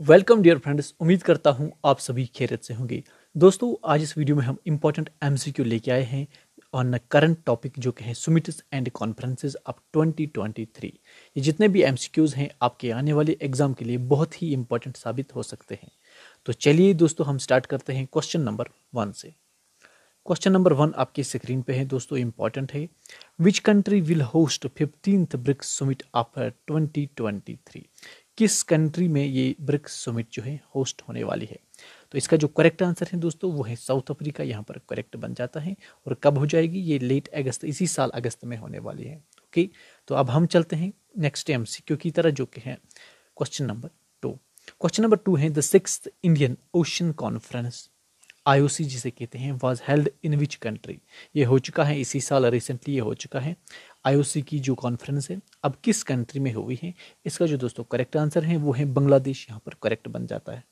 Welcome dear friends, उम्मीद करता हूं आप सभी खैरियत से होंगे। दोस्तों, आज इस वीडियो में हम इंपॉर्टेंट एमसीक्यू लेके आए हैं ऑन करंट टॉपिक जो कि है सुमिट्स एंड कॉन्फ्रेंसेस ऑफ 2023। ये जितने भी एमसीक्यूज हैं आपके आने वाले एग्जाम के लिए बहुत ही इंपॉर्टेंट साबित हो सकते हैं। तो चलिए दोस्तों, हम स्टार्ट करते हैं क्वेश्चन नंबर 1 से। क्वेश्चन नंबर 1 आपकी स्क्रीन पे है दोस्तों, इंपॉर्टेंट है। Which country will host 15th BRICS summit after 2023? किस कंट्री में ये ब्रिक्स समिट जो है होस्ट होने वाली है? तो इसका जो करेक्ट आंसर है दोस्तों वो है साउथ अफ्रीका। यहाँ पर करेक्ट बन जाता है। और कब हो जाएगी? ये लेट अगस्त, इसी साल अगस्त में होने वाली है। ओके, तो अब हम चलते हैं नेक्स्ट एमसीक्यू की तरह, जो कि है क्वेश्चन नंबर 2। क्वेश्चन नंबर 2 है the 6th Indian ocean conference, IOC जिसे कहते हैं, was held in which country? ये हो चुका है इसी साल, रिसेंटली ये हो चुका है। IOC की जो कॉन्फ्रेंस है अब किस कंट्री में हुई है? इसका जो दोस्तों करेक्ट आंसर है वो है बांग्लादेश। यहाँ पर करेक्ट बन जाता है।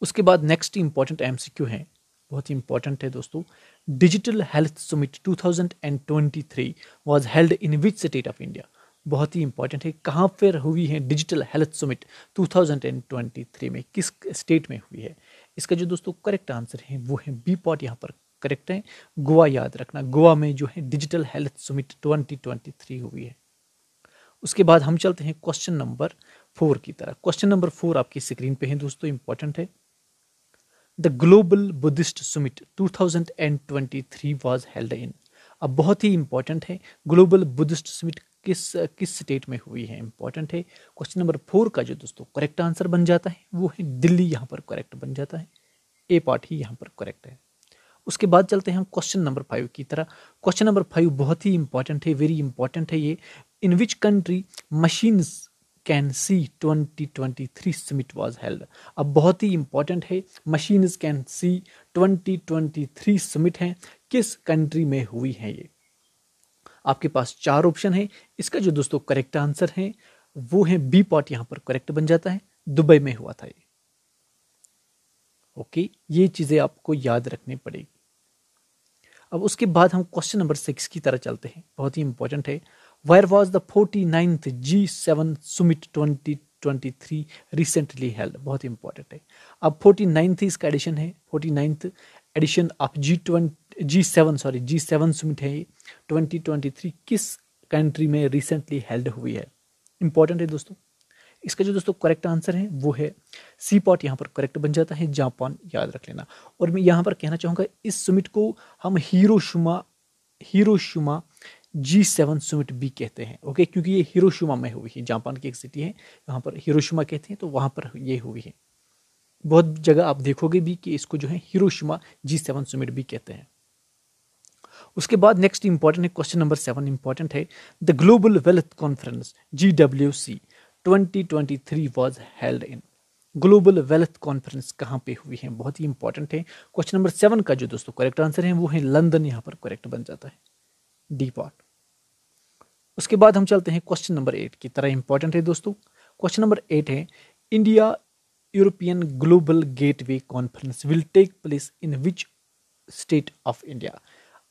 उसके बाद नेक्स्ट इंपॉर्टेंट एमसीक्यू है, बहुत ही इंपॉर्टेंट है दोस्तों। Digital health summit 2023 was held in which state of India? बहुत ही इंपॉर्टेंट है। कहाँ पर हुई है डिजिटल हेल्थ समिट 2023 में? किस स्टेट में हुई है? इसका जो दोस्तों करेक्ट आंसर है वो है बी पॉट। यहाँ पर करेक्ट है। गोवा याद रखना, गोवा में जो है डिजिटल हेल्थ समिट 2023 हुई है। उसके बाद हम चलते हैं क्वेश्चन नंबर 4 की तरह। क्वेश्चन नंबर 4 आपकी स्क्रीन पे है दोस्तों, इंपॉर्टेंट है। The global Buddhist summit 2023 was held इन। अब बहुत ही इंपॉर्टेंट है, ग्लोबल बुद्धिस्ट समिट किस स्टेट में हुई है? इंपॉर्टेंट है। क्वेश्चन नंबर 4 का जो दोस्तों करेक्ट आंसर बन जाता है वो है दिल्ली। यहाँ पर करेक्ट बन जाता है। ए पार्ट ही यहाँ पर करेक्ट है। उसके बाद चलते हैं हम क्वेश्चन नंबर 5 की तरह। क्वेश्चन नंबर 5 बहुत ही इंपॉर्टेंट है, वेरी इंपॉर्टेंट है ये। In which country machines can see 2023 summit was held? अब बहुत ही इंपॉर्टेंट है, मशीन्स कैन सी 2023 समिट है, किस कंट्री में हुई है ये? आपके पास 4 ऑप्शन है। इसका जो दोस्तों करेक्ट आंसर है वो है बी पार्ट। यहाँ पर करेक्ट बन जाता है, दुबई में हुआ था ये। ओके, ये चीजें आपको याद रखनी पड़ेगी। अब उसके बाद हम क्वेश्चन नंबर 6 की तरह चलते हैं, बहुत ही इंपॉर्टेंट है। Where was the 49th G7 summit 2023 recently held? बहुत ही इंपॉर्टेंट है। अब 49th इसका एडिशन है, 49th addition of G7 summit है ये 2023 किस कंट्री में रिसेंटली हेल्ड हुई है? इंपॉर्टेंट है दोस्तों। इसका जो दोस्तों करेक्ट आंसर है वो है सी पॉट। यहाँ पर करेक्ट बन जाता है, जापान याद रख लेना। और मैं यहाँ पर कहना चाहूँगा इस समिट को हम हिरोशिमा G7 समिट भी कहते हैं। ओके, क्योंकि ये हिरोशिमा में हुई है, जापान की एक सिटी है, यहाँ पर हिरोशिमा कहते हैं, तो वहाँ पर ये हुई है। बहुत जगह आप देखोगे भी कि इसको जो है हिरोशिमा G7 समिट भी कहते हैं। उसके बाद नेक्स्ट इंपॉर्टेंट है, क्वेश्चन नंबर 7 इंपॉर्टेंट है। The global wealth conference GWC 2023 was held in. Global wealth conference कहाँ पे हुई है? बहुत ही इंपॉर्टेंट है। क्वेश्चन नंबर 7 का जो दोस्तों करेक्ट आंसर है वो है लंदन। यहाँ पर करेक्ट बन जाता है, डी पार्ट। उसके बाद हम चलते हैं क्वेश्चन नंबर 8 की तरह, इंपॉर्टेंट है दोस्तों। क्वेश्चन नंबर 8 है India European global gateway conference will take place in which state of India?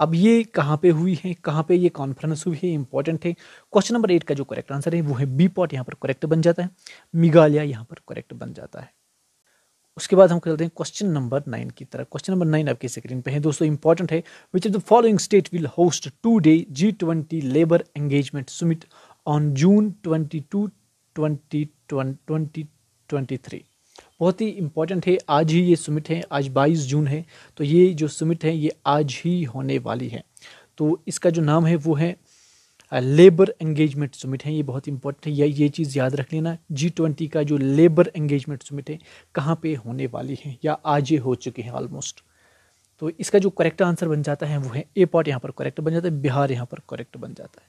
अब ये कहाँ पे हुई है, कहाँ पे ये कॉन्फ्रेंस हुई है? इंपॉर्टेंट है। क्वेश्चन नंबर 8 का जो करेक्ट आंसर है वो है बी पॉट। यहाँ पर करेक्ट बन जाता है, मेघालय यहाँ पर करेक्ट बन जाता है। उसके बाद हम चलते हैं क्वेश्चन नंबर 9 की तरफ। क्वेश्चन नंबर 9 आपकी स्क्रीन पे है दोस्तों, इंपॉर्टेंट है। Which of the following state will host 2-day G20 labour engagement summit on June 22, 2023? बहुत ही इंपॉर्टेंट है। आज ही ये समिट है, आज 22 जून है, तो ये जो समिट है ये आज ही होने वाली है। तो इसका जो नाम है वो है लेबर एंगेजमेंट समिट है। ये बहुत इंपॉर्टेंट है, ये चीज़ याद रख लेना। G20 का जो लेबर एंगेजमेंट समिट है कहाँ पे होने वाली है, या आज ही हो चुके हैं ऑलमोस्ट। तो इसका जो करेक्ट आंसर बन जाता है वो है ए पार्ट। यहाँ पर करेक्ट बन जाता है, बिहार यहाँ पर करेक्ट बन जाता है।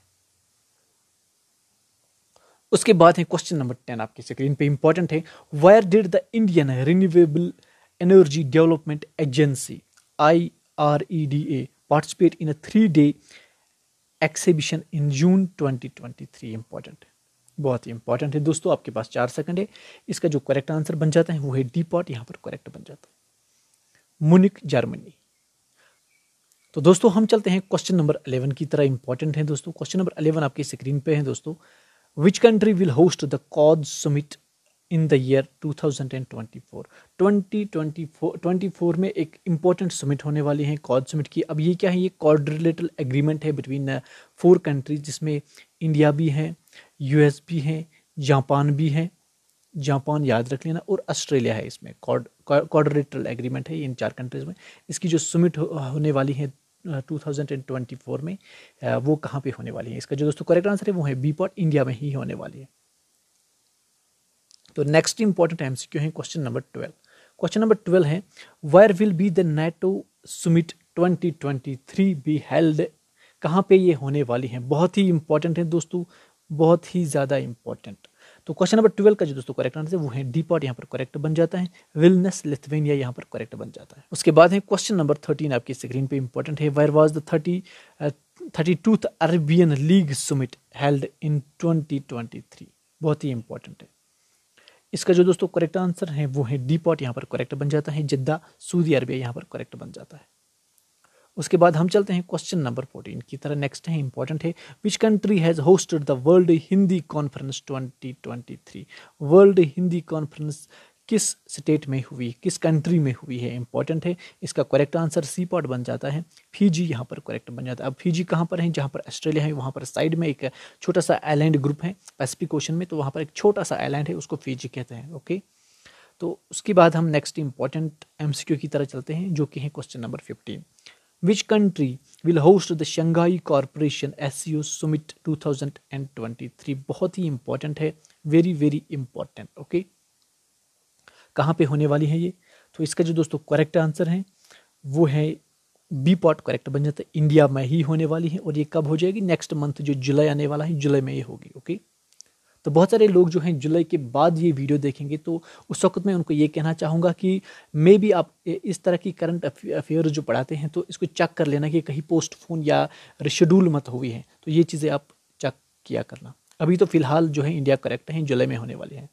उसके बाद है क्वेश्चन नंबर 10 आपकी स्क्रीन पे, इंपॉर्टेंट है। Where did the Indian renewable energy development agency IREDA participate in a 3-day exhibition in June 2023? Important है, बहुत ही इंपॉर्टेंट है दोस्तों। आपके पास 4 सेकंड है। इसका जो करेक्ट आंसर बन जाता है वो है डी पार्ट। यहाँ पर करेक्ट बन जाता है, मुनिक जर्मनी। तो दोस्तों हम चलते हैं क्वेश्चन नंबर 11 की तरह, इंपॉर्टेंट है दोस्तों। क्वेश्चन नंबर 11 आपकी स्क्रीन पे है दोस्तों। विच country will host the cause summit in the year 2024। 2024 में एक इम्पॉर्टेंट समिट होने वाली है, क्वाड समिट की। अब ये क्या है, ये क्वाड्रिलेटरल एग्रीमेंट है बिटवीन 4 कंट्रीज, जिसमें इंडिया भी है, यूएस भी है, जापान भी है, जापान याद रख लेना, और ऑस्ट्रेलिया है। इसमें क्वाड्रिलेटरल एग्रीमेंट है इन 4 कंट्रीज में। इसकी जो समिट होने वाली है 2024 में, वो कहाँ पे होने वाली है? इसका जो दोस्तों करेक्ट आंसर है वो है बी पार्ट, इंडिया में ही होने वाली है। तो नेक्स्ट इंपॉर्टेंट एमसीक्यू है क्वेश्चन नंबर 12। क्वेश्चन नंबर 12 है, where will be the NATO summit 2023 be held? कहाँ पे ये होने वाली है? बहुत ही इंपॉर्टेंट है दोस्तों, बहुत ही ज़्यादा इंपॉर्टेंट। तो क्वेश्चन नंबर 12 का जो दोस्तों करेक्ट आंसर है वो है डी पार्ट, यहाँ पर करेक्ट बन जाता है। विलनेस लिथुआनिया यहाँ पर करेक्ट बन जाता है। उसके बाद है क्वेश्चन नंबर 13, आपकी स्क्रीन पे इंपॉर्टेंट है, where was the 32th Arabian league summit held in 2023? बहुत ही इंपॉर्टेंट है। इसका जो दोस्तों करेक्ट आंसर है वो है डी पार्ट, यहाँ पर करेक्ट बन जाता है। जिद्दा, सऊदी अरबिया यहाँ पर करेक्ट बन जाता है। उसके बाद हम चलते हैं क्वेश्चन नंबर 14 की तरह। नेक्स्ट है, इंपॉर्टेंट है, which country has hosted the world Hindi conference 2023? World Hindi conference किस स्टेट में हुई, किस कंट्री में हुई है? इंपॉर्टेंट है। इसका करेक्ट आंसर सी पार्ट बन जाता है, फिजी यहाँ पर करेक्ट बन जाता है। अब फिजी कहाँ पर है? जहाँ पर ऑस्ट्रेलिया है वहाँ पर साइड में एक छोटा सा आइलैंड ग्रुप है पैसिफिक ओशन में, तो वहाँ पर एक छोटा सा आइलैंड है, उसको फिजी कहते हैं। ओके, तो उसके बाद हम नेक्स्ट इंपॉर्टेंट एमसीक्यू की तरह चलते हैं, जो कि है question number 15। Which country will host the Shanghai Cooperation SCO Summit 2023? बहुत ही इंपॉर्टेंट है, वेरी वेरी इंपॉर्टेंट। ओके, कहाँ पे होने वाली है ये? तो इसका जो दोस्तों करेक्ट आंसर है वो है बी पार्ट, करेक्ट बन जाता है। इंडिया में ही होने वाली है, और ये कब हो जाएगी? नेक्स्ट मंथ, जो जुलाई आने वाला है, जुलाई में ये होगी। ओके, तो बहुत सारे लोग जो हैं जुलाई के बाद ये वीडियो देखेंगे, तो उस वक्त मैं उनको ये कहना चाहूँगा कि मे भी आप इस तरह की करंट अफेयर जो पढ़ाते हैं तो इसको चेक कर लेना कि कहीं पोस्टपोन या रिशेड्यूल मत हुई है, तो ये चीज़ें आप चेक किया करना। अभी तो फिलहाल जो है इंडिया करेक्ट है, जुलाई में होने वाले हैं।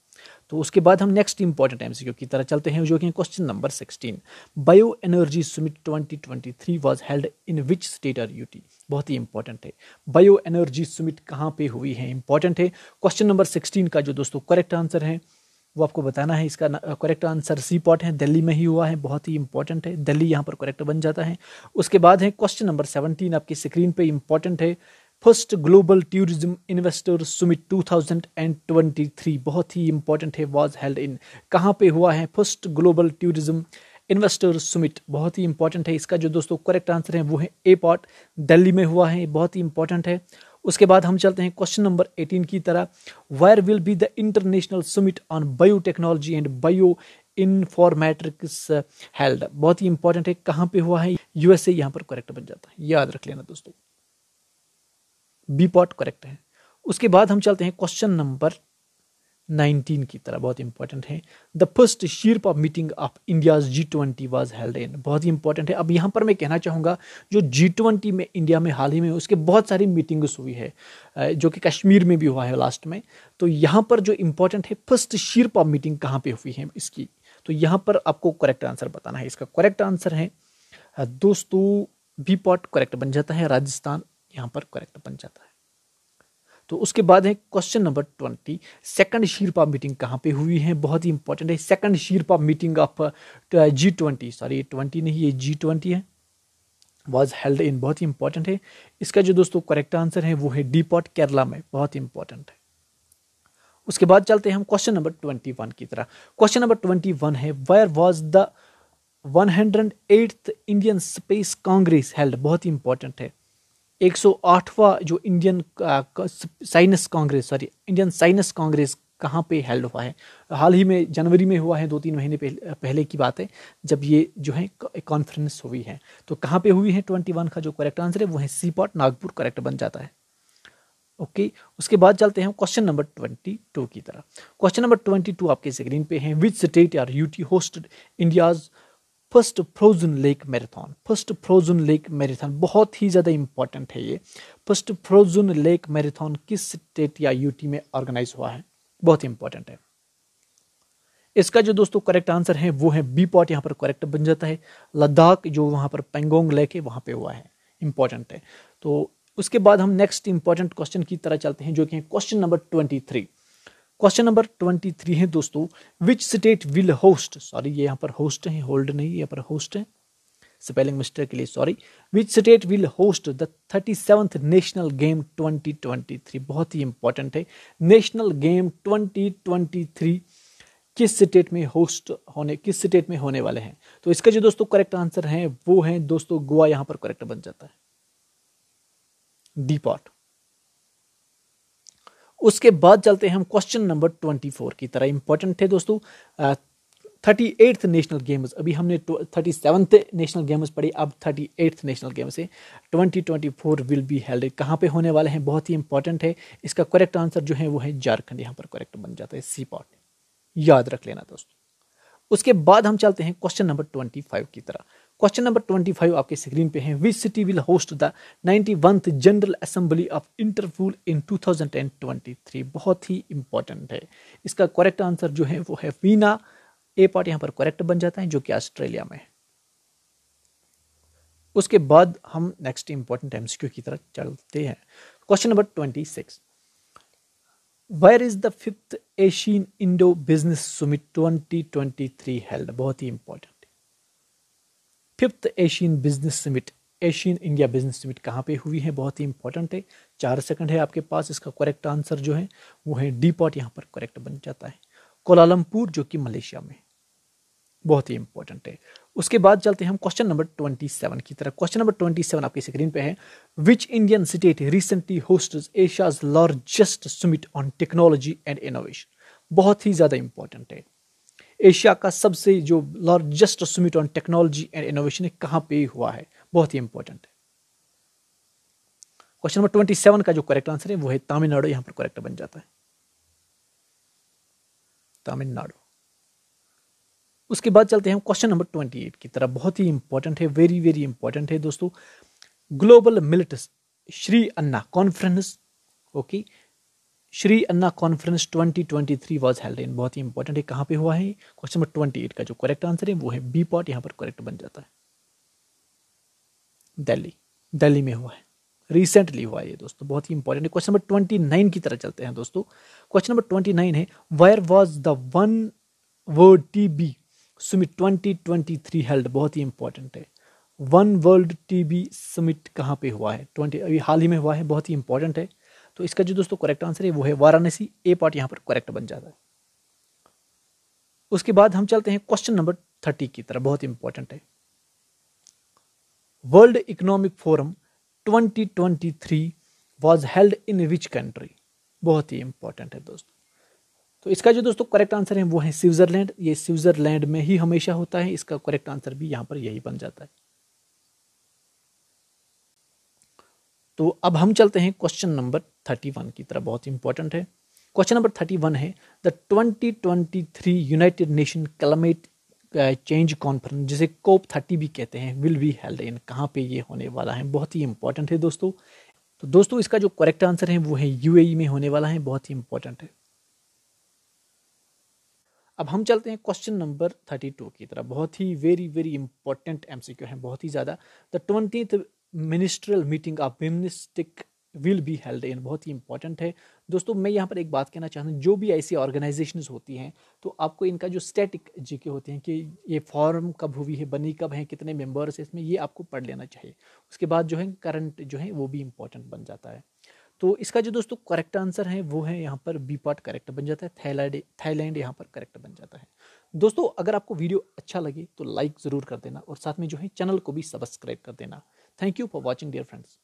तो उसके बाद हम नेक्स्ट इंपॉर्टेंट एमसीक्यू की तरह चलते हैं, जो कि question number 16। Bio energy summit 2023 was held in which state or UT? बहुत ही इंपॉर्टेंट है, बायो एनर्जी समिट कहाँ पे हुई है? इंपॉर्टेंट है। क्वेश्चन नंबर 16 का जो दोस्तों करेक्ट आंसर है वो आपको बताना है। इसका करेक्ट आंसर सी पार्ट है, दिल्ली में ही हुआ है। बहुत ही इंपॉर्टेंट है, दिल्ली यहाँ पर करेक्ट बन जाता है। उसके बाद है क्वेश्चन नंबर 17, आपकी स्क्रीन पे इंपॉर्टेंट है, first global tourism investor summit 2023, बहुत ही इंपॉर्टेंट है, वाज हेल्ड इन, कहाँ पे हुआ है? First global tourism investor summit, बहुत ही इंपॉर्टेंट है। इसका जो दोस्तों करेक्ट आंसर है वो है ए पार्ट, दिल्ली में हुआ है, बहुत ही इंपॉर्टेंट है। उसके बाद हम चलते हैं क्वेश्चन नंबर 18 की तरह, where will be the international summit on biotechnology and bio informatics held? बहुत ही इंपॉर्टेंट है, कहाँ पे हुआ है? यूएसए यहाँ पर करेक्ट बन जाता है, याद रख लेना दोस्तों, बी पार्ट करेक्ट है। उसके बाद हम चलते हैं क्वेश्चन नंबर 19 की तरह, बहुत इंपॉर्टेंट है, the first Sherpa meeting of India's G20 was held in, बहुत ही इंपॉर्टेंट है। अब यहाँ पर मैं कहना चाहूँगा, जो G20 में इंडिया में हाल ही में उसके बहुत सारी मीटिंग्स हुई है, जो कि कश्मीर में भी हुआ है लास्ट में। तो यहाँ पर जो इंपॉर्टेंट है, फर्स्ट शेरपा मीटिंग कहाँ पे हुई है इसकी, तो यहाँ पर आपको करेक्ट आंसर बताना है। इसका करेक्ट आंसर है दोस्तों बी पार्ट, करेक्ट बन जाता है, राजस्थान यहाँ पर करेक्ट बन जाता है। तो उसके बाद है question number 20, second Sherpa meeting कहाँ पे हुई है? बहुत ही इंपॉर्टेंट है, second Sherpa meeting of G20, sorry 20 नहीं, ये G20 है, वाज हेल्ड इन, बहुत ही इंपॉर्टेंट है। इसका जो दोस्तों करेक्ट आंसर है वो है डी पार्ट, केरला में, बहुत ही इंपॉर्टेंट है। उसके बाद चलते हैं हम क्वेश्चन नंबर 21 की तरह। क्वेश्चन नंबर 21 है, where was the 108th Indian space congress held? बहुत ही इंपॉर्टेंट है, 108वां जो Indian science congress, sorry Indian science congress कहाँ पे हेल्ड हुआ है? हाल ही में जनवरी में हुआ है, 2-3 महीने पहले की बात है, जब ये जो है कॉन्फ्रेंस हुई है। तो कहाँ पे हुई है? 21 का जो करेक्ट आंसर है वो है सी पार्ट, नागपुर, करेक्ट बन जाता है। ओके, उसके बाद चलते हैं क्वेश्चन नंबर 22 की तरह। क्वेश्चन नंबर 22 आपके स्क्रीन पे है, which state or UT hosted India's first frozen lake marathon? First frozen lake marathon बहुत ही ज़्यादा इंपॉर्टेंट है ये। फर्स्ट फ्रोजन लेक मैराथन किस स्टेट या यूटी में ऑर्गेनाइज हुआ है? बहुत ही इंपॉर्टेंट है। इसका जो दोस्तों करेक्ट आंसर है वो है बी पार्ट, यहाँ पर करेक्ट बन जाता है, लद्दाख, जो वहाँ पर पेंगोंग लेक है वहाँ पे हुआ है, इंपॉर्टेंट है। तो उसके बाद हम नेक्स्ट इंपॉर्टेंट क्वेश्चन की तरह चलते हैं, जो कि क्वेश्चन नंबर 23। क्वेश्चन नंबर 23 है दोस्तों, which state will host, sorry ये यहाँ पर होस्ट है, होल्ड नहीं, यहाँ पर होस्ट है, स्पेलिंग मिस्टेक के लिए sorry. Which state will host the 37th national game 2023, बहुत ही इंपॉर्टेंट है। नेशनल गेम 2023 किस स्टेट में होने वाले हैं? तो इसका जो दोस्तों करेक्ट आंसर है वो है दोस्तों गोवा, यहां पर करेक्ट बन जाता है, डी पार्ट। उसके बाद चलते हैं हम क्वेश्चन नंबर 24 की तरह, इंपॉर्टेंट थे दोस्तों। 38th नेशनल गेम्स, अभी हमने 37th नेशनल गेम्स पढ़ी, अब 38th नेशनल गेम्स है 2024 विल बी हेल्ड, कहाँ पे होने वाले हैं, बहुत ही इंपॉर्टेंट है। इसका करेक्ट आंसर जो है वो है झारखंड, यहाँ पर करेक्ट बन जाता है, सी पार्ट, याद रख लेना दोस्तों। उसके बाद हम चलते हैं क्वेश्चन नंबर 25 की तरह। क्वेश्चन नंबर 25 आपके स्क्रीन पे है, which city will host the 91th general assembly of Interpol in 2023, बहुत ही इंपॉर्टेंट है। इसका करेक्ट आंसर जो है वो है वीना, ए पार्ट यहां पर करेक्ट बन जाता है, जो कि ऑस्ट्रेलिया में है। उसके बाद हम नेक्स्ट इंपॉर्टेंट एमसीक्यू की तरफ चलते हैं। Question number 26, where is the 5th Asian Indo business summit 2023 held, बहुत ही important. 5th Asian business summit, Asian India business summit कहाँ पे हुई है, बहुत ही इंपॉर्टेंट है। 4 सेकंड है आपके पास, इसका करेक्ट आंसर जो है वो है डी पार्ट, यहाँ पर करेक्ट बन जाता है, कोलालमपुर, जो कि मलेशिया में, बहुत ही इंपॉर्टेंट है। उसके बाद चलते हैं हम क्वेश्चन नंबर 27 की तरफ। क्वेश्चन नंबर 27 आपकी स्क्रीन पे है, which Indian state recently hosted Asia's largest summit on technology and innovation, बहुत ही ज्यादा इंपॉर्टेंट है। एशिया का सबसे जो largest summit on technology and innovation कहां पे हुआ है, बहुत ही इंपॉर्टेंट है। क्वेश्चन नंबर 27 का जो करेक्ट आंसर है वो है तमिलनाडु, यहां पर करेक्ट बन जाता है, तमिलनाडु। उसके बाद चलते हैं क्वेश्चन नंबर 28 की तरफ, बहुत ही इंपॉर्टेंट है, वेरी वेरी इंपॉर्टेंट है दोस्तों। Global millet Shree Anna conference, okay, Shree Anna conference 2023 was held in, बहुत ही इंपॉर्टेंट है, कहां पे हुआ है? क्वेश्चन नंबर 28 का जो करेक्ट आंसर है वो है बी पार्ट, यहां पर करेक्ट बन जाता है, दिल्ली, दिल्ली में हुआ है, रिसेंटली हुआ है ये दोस्तों, बहुत ही इंपॉर्टेंट है। क्वेश्चन नंबर 29 की तरह चलते हैं दोस्तों। क्वेश्चन नंबर 29 है, where was the one world TB summit 2023 held, बहुत ही इंपॉर्टेंट है। वन वर्ल्ड टीबी समिट कहाँ पे हुआ है? अभी हाल ही में हुआ है, बहुत ही इंपॉर्टेंट है। तो इसका जो दोस्तों करेक्ट आंसर है वो है वाराणसी, ए पार्ट यहाँ पर करेक्ट बन जाता है। उसके बाद हम चलते हैं क्वेश्चन नंबर 30 की तरफ, बहुत इंपॉर्टेंट है। World economic forum 2023 was held in which country, बहुत ही इंपॉर्टेंट है दोस्तों। तो इसका जो दोस्तों करेक्ट आंसर है वो है स्विट्जरलैंड, ये स्विट्जरलैंड में ही हमेशा होता है, इसका करेक्ट आंसर भी यहां पर यही बन जाता है। तो अब हम चलते हैं क्वेश्चन नंबर 31 की तरफ, बहुत इंपॉर्टेंट है। क्वेश्चन नंबर 31 है, the 2023 United nation climate change conference, जिसे कोप 30 भी कहते हैं, विल बी हेल्ड इन, कहाँ पे ये होने वाला है, बहुत ही इंपॉर्टेंट है दोस्तों। तो दोस्तों इसका जो करेक्ट आंसर है वो है यूएई में होने वाला है, बहुत ही इंपॉर्टेंट है। अब हम चलते हैं क्वेश्चन नंबर 32 की तरफ, बहुत ही वेरी वेरी इंपॉर्टेंट एमसीक्यू है, बहुत ही ज़्यादा। The 20th ministerial meeting of BIMSTEC will be held in, बहुत ही इंपॉर्टेंट है दोस्तों। मैं यहाँ पर एक बात कहना चाहता हूँ, जो भी ऐसी ऑर्गेनाइजेशंस होती हैं तो आपको इनका जो स्टैटिक जीके होते हैं कि ये फॉर्म कब हुई है, बनी कब है, कितने मेंबर्स है इसमें, ये आपको पढ़ लेना चाहिए। उसके बाद जो है करंट जो है वो भी इंपॉर्टेंट बन जाता है। तो इसका जो दोस्तों करेक्ट आंसर है वो है यहाँ पर बी पार्ट करेक्ट बन जाता है, थाईलैंड यहाँ पर करेक्ट बन जाता है। दोस्तों अगर आपको वीडियो अच्छा लगे तो लाइक ज़रूर कर देना और साथ में जो है चैनल को भी सब्सक्राइब कर देना। Thank you for watching dear friends.